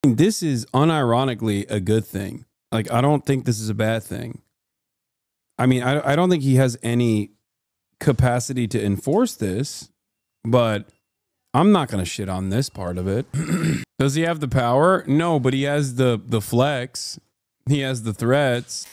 This is unironically a good thing. Like, I don't think this is a bad thing. I mean, I don't think he has any capacity to enforce this, but I'm not going to shit on this part of it. Does he have the power? No, but he has the flex. He has the threats.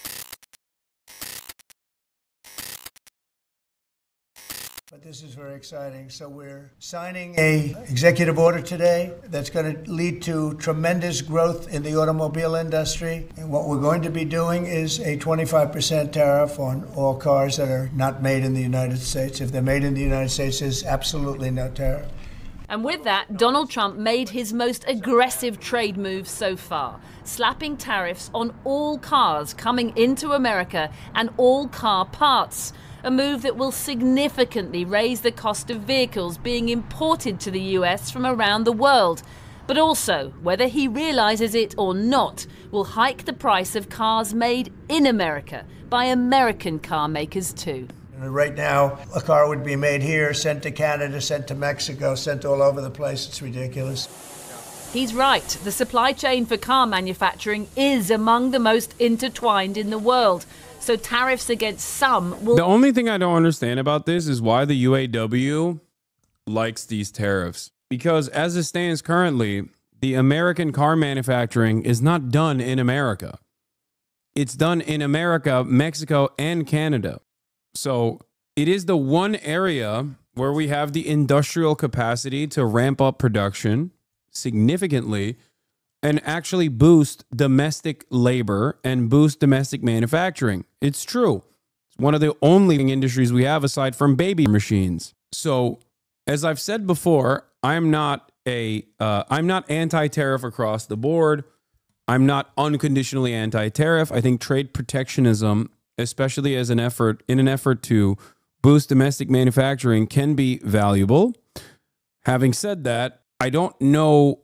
But this is very exciting. So we're signing an executive order today that's going to lead to tremendous growth in the automobile industry. And what we're going to be doing is a 25% tariff on all cars that are not made in the United States. If they're made in the United States, there's absolutely no tariff. And with that, Donald Trump made his most aggressive trade move so far, slapping tariffs on all cars coming into America and all car parts. A move that will significantly raise the cost of vehicles being imported to the US from around the world. But also, whether he realizes it or not, will hike the price of cars made in America by American car makers too. Right now, a car would be made here, sent to Canada, sent to Mexico, sent all over the place. It's ridiculous. He's right. The supply chain for car manufacturing is among the most intertwined in the world. So tariffs against some will... The only thing I don't understand about this is why the UAW likes these tariffs. Because as it stands currently, the American car manufacturing is not done in America. It's done in America, Mexico, and Canada. So it is the one area where we have the industrial capacity to ramp up production significantly and actually boost domestic labor and boost domestic manufacturing. It's true. It's one of the only industries we have aside from baby machines. So as I've said before, I'm not anti-tariff across the board. I'm not unconditionally anti-tariff. I think trade protectionism, especially as in an effort to boost domestic manufacturing, can be valuable. Having said that, I don't know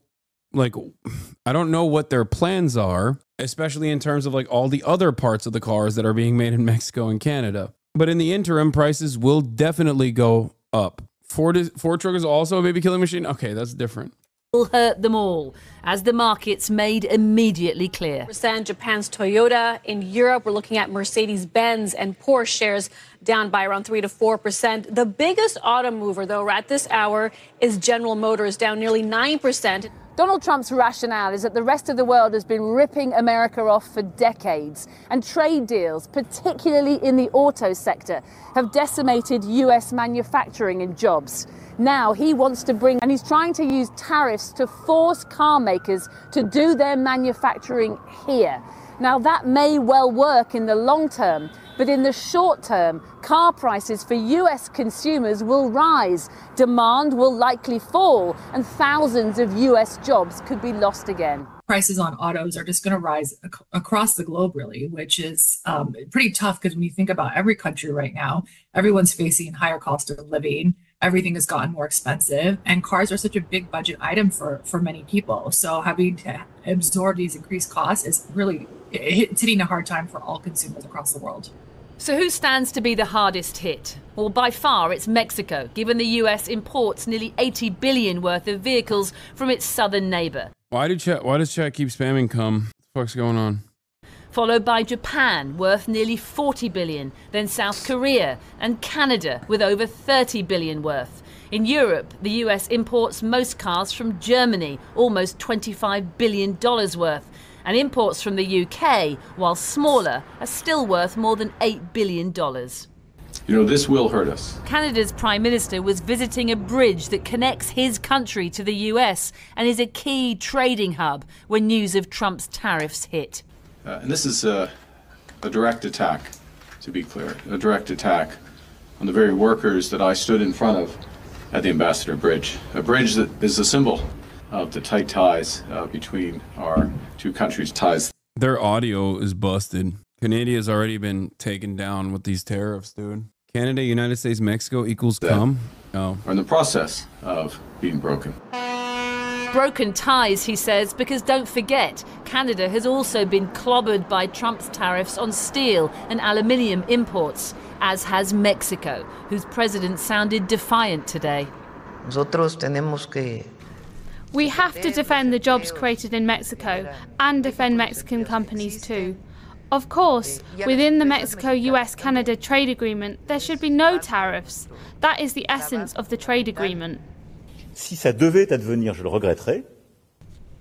what their plans are, especially in terms of like all the other parts of the cars that are being made in Mexico and Canada. But in the interim, prices will definitely go up. Ford truck is also a baby killing machine. Okay, that's different. Will hurt them all, as the markets made immediately clear. Japan's Toyota. In Europe, we're looking at Mercedes-Benz and Porsche shares down by around 3 to 4%. The biggest auto mover, though, at this hour is General Motors, down nearly 9%. Donald Trump's rationale is that the rest of the world has been ripping America off for decades, and trade deals, particularly in the auto sector, have decimated US manufacturing and jobs. Now he wants to and he's trying to use tariffs to force car makers to do their manufacturing here. Now that may well work in the long term, but in the short term, car prices for US consumers will rise, demand will likely fall, and thousands of US jobs could be lost again. Prices on autos are just going to rise across the globe, really, which is pretty tough because when you think about every country right now, everyone's facing higher cost of living. Everything has gotten more expensive, and cars are such a big budget item for many people. So having to absorb these increased costs is really hitting a hard time for all consumers across the world. So who stands to be the hardest hit? Well, by far it's Mexico, given the US imports nearly $80 billion worth of vehicles from its southern neighbor. Why does chat keep spamming cum? What the fuck's going on? Followed by Japan, worth nearly $40 billion, then South Korea and Canada, with over $30 billion worth. In Europe, the US imports most cars from Germany, almost $25 billion worth, and imports from the UK, while smaller, are still worth more than $8 billion. You know, this will hurt us. Canada's Prime Minister was visiting a bridge that connects his country to the US and is a key trading hub when news of Trump's tariffs hit. And this is a direct attack, to be clear, a direct attack on the very workers that I stood in front of at the Ambassador Bridge, a bridge that is a symbol of the tight ties between our two countries' ties. Their audio is busted. Canada has already been taken down with these tariffs, dude. Canada, United States, Mexico equals cum. Oh. Are in the process of being broken. Broken ties, he says, because don't forget, Canada has also been clobbered by Trump's tariffs on steel and aluminium imports, as has Mexico, whose president sounded defiant today. We have to defend the jobs created in Mexico and defend Mexican companies too. Of course, within the Mexico-US-Canada trade agreement, there should be no tariffs. That is the essence of the trade agreement. Si ça devait advenir, je le regretterais.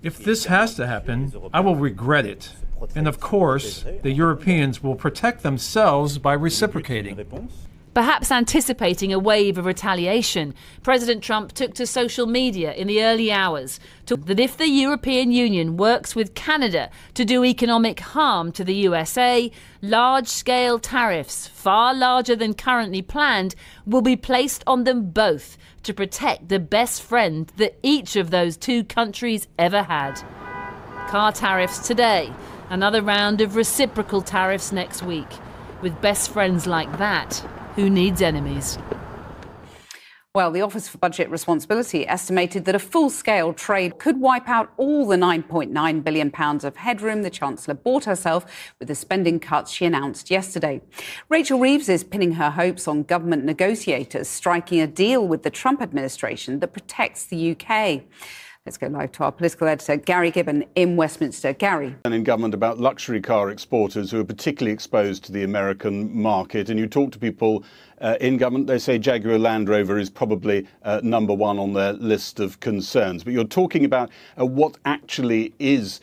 If this has to happen, I will regret it. And of course, the Europeans will protect themselves by reciprocating. Perhaps anticipating a wave of retaliation, President Trump took to social media in the early hours that if the European Union works with Canada to do economic harm to the USA, large-scale tariffs, far larger than currently planned, will be placed on them both to protect the best friend that each of those two countries ever had. Car tariffs today, another round of reciprocal tariffs next week. With best friends like that, who needs enemies? Well, the Office for Budget Responsibility estimated that a full-scale trade could wipe out all the £9.9 billion of headroom the Chancellor bought herself with the spending cuts she announced yesterday. Rachel Reeves is pinning her hopes on government negotiators striking a deal with the Trump administration that protects the UK. Let's go live to our political editor, Gary Gibbon in Westminster. Gary. And in government about luxury car exporters who are particularly exposed to the American market. And you talk to people in government, they say Jaguar Land Rover is probably number one on their list of concerns. But you're talking about what actually is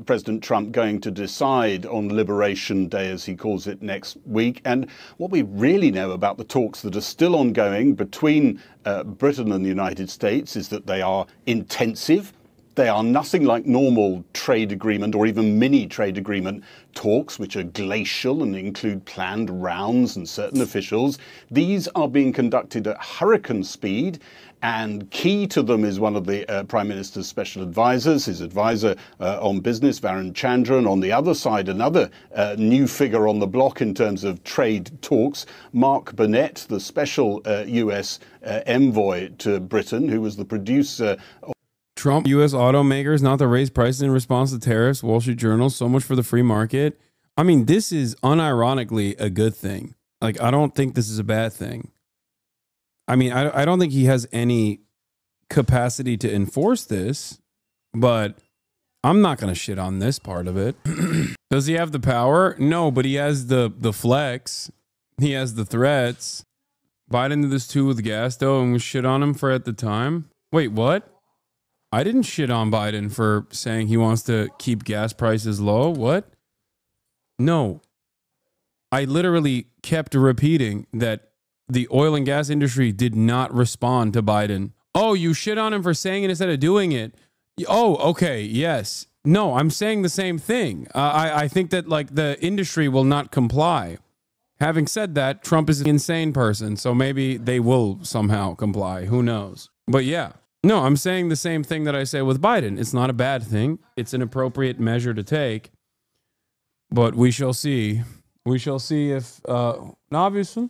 President Trump going to decide on Liberation Day, as he calls it, next week. And what we really know about the talks that are still ongoing between Britain and the United States is that they are intensive. They are nothing like normal trade agreement or even mini trade agreement talks, which are glacial and include planned rounds and certain officials. These are being conducted at hurricane speed. And key to them is one of the Prime Minister's special advisors, his advisor on business, Varun Chandran. On the other side, another new figure on the block in terms of trade talks, Mark Burnett, the special US envoy to Britain, who was the producer. Trump, U.S. automakers not to raise prices in response to tariffs, Wall Street Journal, so much for the free market. I mean, this is unironically a good thing. Like, I don't think this is a bad thing. I mean, I don't think he has any capacity to enforce this, but I'm not going to shit on this part of it. Does he have the power? No, but he has the flex. He has the threats. Biden did this too with gas, though, and was shit on him for at the time. Wait, what? I didn't shit on Biden for saying he wants to keep gas prices low. What? No. I literally kept repeating that the oil and gas industry did not respond to Biden. Oh, you shit on him for saying it instead of doing it. Oh, okay. Yes. No, I'm saying the same thing. I think that like the industry will not comply. Having said that, Trump is an insane person, so maybe they will somehow comply. Who knows? But yeah. No, I'm saying the same thing that I say with Biden. It's not a bad thing. It's an appropriate measure to take. But we shall see. We shall see if obviously,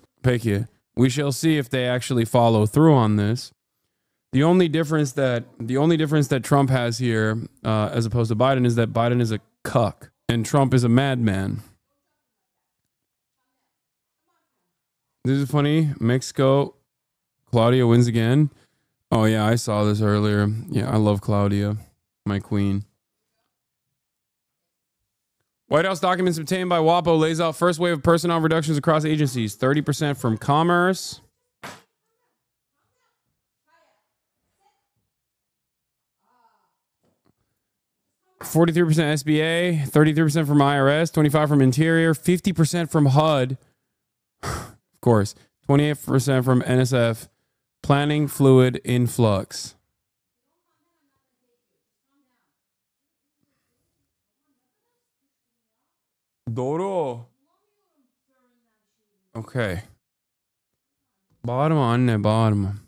we shall see if they actually follow through on this. The only difference that Trump has here, as opposed to Biden, is that Biden is a cuck and Trump is a madman. This is funny. Mexico, Claudia wins again. Oh yeah, I saw this earlier. Yeah, I love Claudia, my queen. White House documents obtained by WAPO lays out first wave of personnel reductions across agencies. 30% from Commerce. $43% SBA, 33% from IRS, 25% from Interior, 50% from HUD. Of course, 28% from NSF. Planning fluid influx. Doro. Okay. Bottom on the bottom.